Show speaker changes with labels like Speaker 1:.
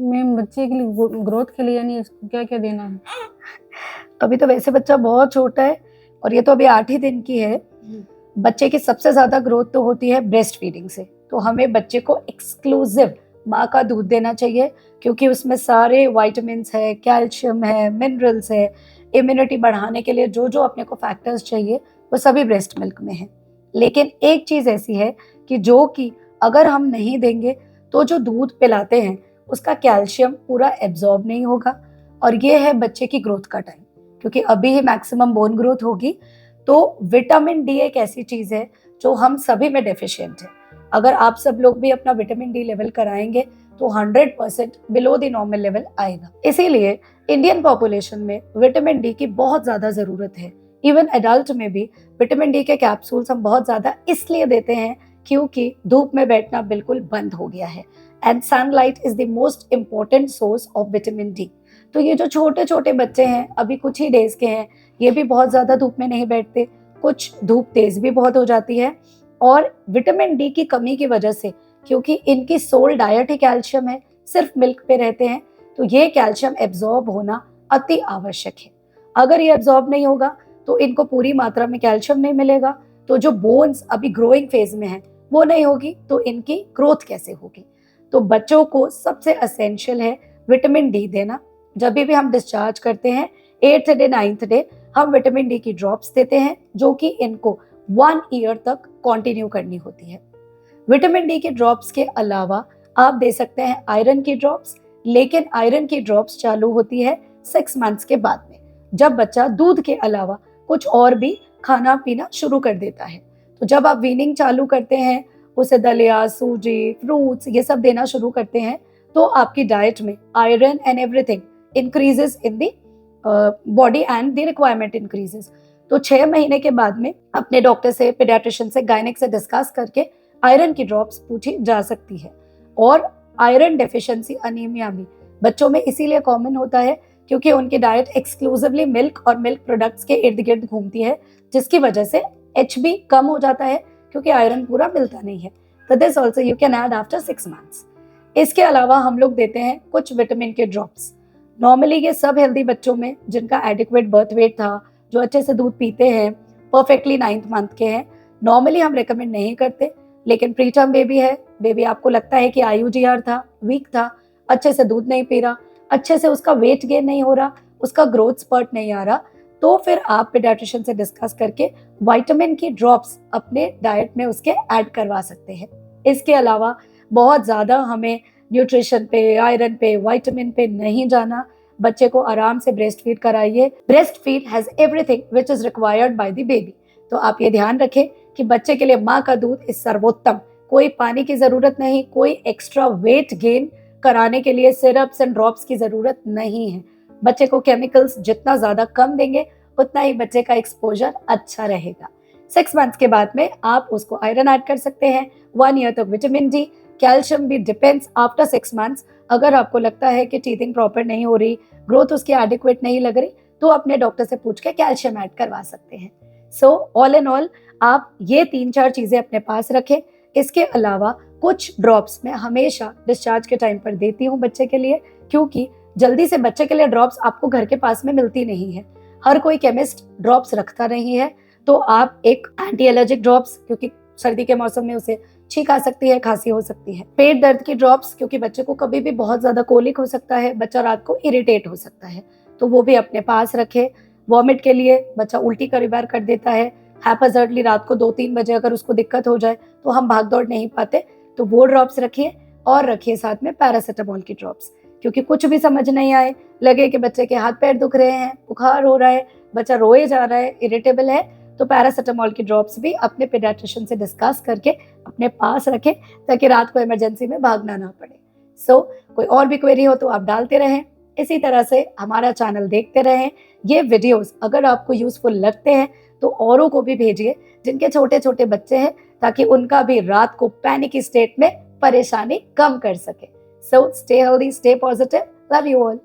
Speaker 1: Ma'am बच्चे के लिए ग्रोथ के लिए यानी इसको क्या क्या देना है?
Speaker 2: अभी तो वैसे बच्चा बहुत छोटा है और ये तो अभी 8 ही दिन की है। बच्चे की सबसे ज्यादा ग्रोथ तो होती है ब्रेस्ट फीडिंग से, तो हमें बच्चे को एक्सक्लूसिव माँ का दूध देना चाहिए, क्योंकि उसमें सारे वाइटामिन है, कैल्शियम है, मिनरल्स है, इम्यूनिटी बढ़ाने के लिए जो जो अपने को फैक्टर्स चाहिए वो सभी ब्रेस्ट मिल्क में है। लेकिन एक चीज ऐसी है कि जो कि अगर हम नहीं देंगे तो जो दूध पिलाते हैं उसका कैल्शियम पूरा एब्जॉर्ब नहीं होगा, और ये है बच्चे की ग्रोथ का टाइम, क्योंकि अभी ही मैक्सिमम बोन ग्रोथ होगी। तो विटामिन डी एक ऐसी चीज है जो हम सभी में डेफिशिएंट है। अगर आप सब लोग भी अपना विटामिन डी लेवल कराएंगे तो 100% बिलो द नॉर्मल लेवल आएगा। इसीलिए इंडियन पॉपुलेशन में विटामिन डी की बहुत ज्यादा जरूरत है। इवन एडल्ट में भी विटामिन डी के कैप्सूल्स हम बहुत ज्यादा इसलिए देते हैं क्योंकि धूप में बैठना बिल्कुल बंद हो गया है, and sunlight is the most important source of vitamin D. तो ये जो छोटे छोटे बच्चे हैं, अभी कुछ ही डेज के हैं, ये भी बहुत ज्यादा धूप में नहीं बैठते, कुछ धूप तेज भी बहुत हो जाती है, और विटामिन डी की कमी की वजह से, क्योंकि इनकी सोल डाइट ही कैल्शियम है, सिर्फ मिल्क पे रहते हैं, तो ये कैल्शियम एब्जॉर्ब होना अति आवश्यक है। अगर ये एब्जॉर्ब नहीं होगा तो इनको पूरी मात्रा में कैल्शियम नहीं मिलेगा, तो जो बोन्स अभी ग्रोइंग फेज में है वो नहीं होगी, तो इनकी ग्रोथ कैसे होगी। तो बच्चों को सबसे असेंशियल है विटामिन डी देना। जब भी हम डिस्चार्ज करते हैं 8th डे 9th डे हम विटामिन डी की ड्रॉप्स देते हैं, जो कि इनको 1 ईयर तक कंटिन्यू करनी होती है। विटामिन डी की ड्रॉप्स के अलावा आप दे सकते हैं आयरन की ड्रॉप्स, लेकिन आयरन की ड्रॉप्स चालू होती है 6 मंथ्स के बाद में, जब बच्चा दूध के अलावा कुछ और भी खाना पीना शुरू कर देता है। तो जब आप वीनिंग चालू करते हैं, उसे दलिया, सूजी, फ्रूट्स ये सब देना शुरू करते हैं, तो आपकी डाइट में iron and everything increases in the body and the requirement increases. तो 6 महीने के बाद में अपने डॉक्टर से, पीडियाट्रिशियन से, गायनेक से डिस्कस करके आयरन की ड्रॉप्स पूछी जा सकती है। और आयरन डेफिशिएंसी अनीमिया भी बच्चों में इसीलिए कॉमन होता है क्योंकि उनकी डाइट एक्सक्लूसिवली मिल्क और मिल्क प्रोडक्ट्स के इर्द गिर्द घूमती है, जिसकी वजह से HB कम हो जाता है क्योंकि आयरन पूरा मिलता नहीं है। तो this also you can add after 6 months. इसके अलावा हम लोग देते हैं कुछ विटामिन के ड्रॉप्स। नॉर्मली ये सब हेल्दी बच्चों में जिनका एडिक्वेट बर्थ वेट था, जो अच्छे से दूध पीते हैं, परफेक्टली 9th मंथ के हैं, नॉर्मली हम रेकमेंड नहीं करते। लेकिन प्रीटर्म बेबी है, बेबी आपको लगता है कि IUGR था, वीक था, अच्छे से दूध नहीं पी रहा, अच्छे से उसका वेट गेन नहीं हो रहा, उसका ग्रोथ स्पर्ट नहीं आ रहा, तो फिर आप पीडियाट्रिशियन से डिस्कस करके विटामिन की ड्रॉप्स अपने डाइट में उसके ऐड करवा सकते हैं। इसके अलावा बहुत ज़्यादा हमें न्यूट्रिशन पे, आयरन पे, विटामिन पे नहीं जाना। बच्चे को आराम से ब्रेस्ट फीड कराइए। Breast feed has everything which is required by the baby. तो आप ये ध्यान रखें कि बच्चे के लिए माँ का दूध इस सर्वोत्तम। कोई पानी की जरूरत नहीं, कोई एक्स्ट्रा वेट गेन कराने के लिए सिरप्स एंड ड्रॉप्स की जरूरत नहीं है। बच्चे को केमिकल्स जितना ज्यादा कम देंगे उतना ही बच्चे का एक्सपोजर अच्छा रहेगा। 6 मंथ्स के बाद में आप उसको आयरन ऐड कर सकते हैं, 1 ईयर तक विटामिन डी, कैल्शियम भी डिपेंड्स आफ्टर 6 मंथ्स। अगर आपको लगता है कि टीथिंग प्रॉपर नहीं हो रही, ग्रोथ उसकी एडिक्वेट नहीं लग रही, तो अपने डॉक्टर से पूछ के कैल्शियम ऐड करवा सकते हैं। सो ऑल इन ऑल आप ये 3-4 चीजें अपने पास रखें। इसके अलावा कुछ ड्रॉप्स मैं हमेशा डिस्चार्ज के टाइम पर देती हूँ बच्चे के लिए, क्योंकि जल्दी से बच्चे के लिए ड्रॉप्स आपको घर के पास में मिलती नहीं है, हर कोई केमिस्ट ड्रॉप्स रखता नहीं है। तो आप एक एंटी एलर्जिक ड्रॉप्स, क्योंकि सर्दी के मौसम में उसे छींक आ सकती है, खांसी हो सकती है। पेट दर्द की ड्रॉप्स, क्योंकि बच्चे को कभी भी बहुत ज्यादा कोलिक हो सकता है, बच्चा रात को इरिटेट हो सकता है, तो वो भी अपने पास रखे। वॉमिट के लिए बच्चा उल्टी कई बार कर देता है, हैप्पीजर्टली रात को 2-3 बजे अगर उसको दिक्कत हो जाए तो हम भाग दौड़ नहीं पाते, तो वो ड्रॉप्स रखिए। और रखिए साथ में पैरासिटामोल की ड्रॉप्स, क्योंकि कुछ भी समझ नहीं आए, लगे कि बच्चे के हाथ पैर दुख रहे हैं, बुखार हो रहा है, बच्चा रोए जा रहा है, इरिटेबल है, तो पैरासिटामोल की ड्रॉप्स भी अपने पीडियाट्रिशियन से डिस्कस करके अपने पास रखें, ताकि रात को इमरजेंसी में भागना ना पड़े। कोई और भी क्वेरी हो तो आप डालते रहें। इसी तरह से हमारा चैनल देखते रहें। ये वीडियोस अगर आपको यूजफुल लगते हैं तो औरों को भी भेजिए जिनके छोटे छोटे बच्चे हैं, ताकि उनका भी रात को पैनिक स्टेट में परेशानी कम कर सके। So stay healthy, stay positive, love you all.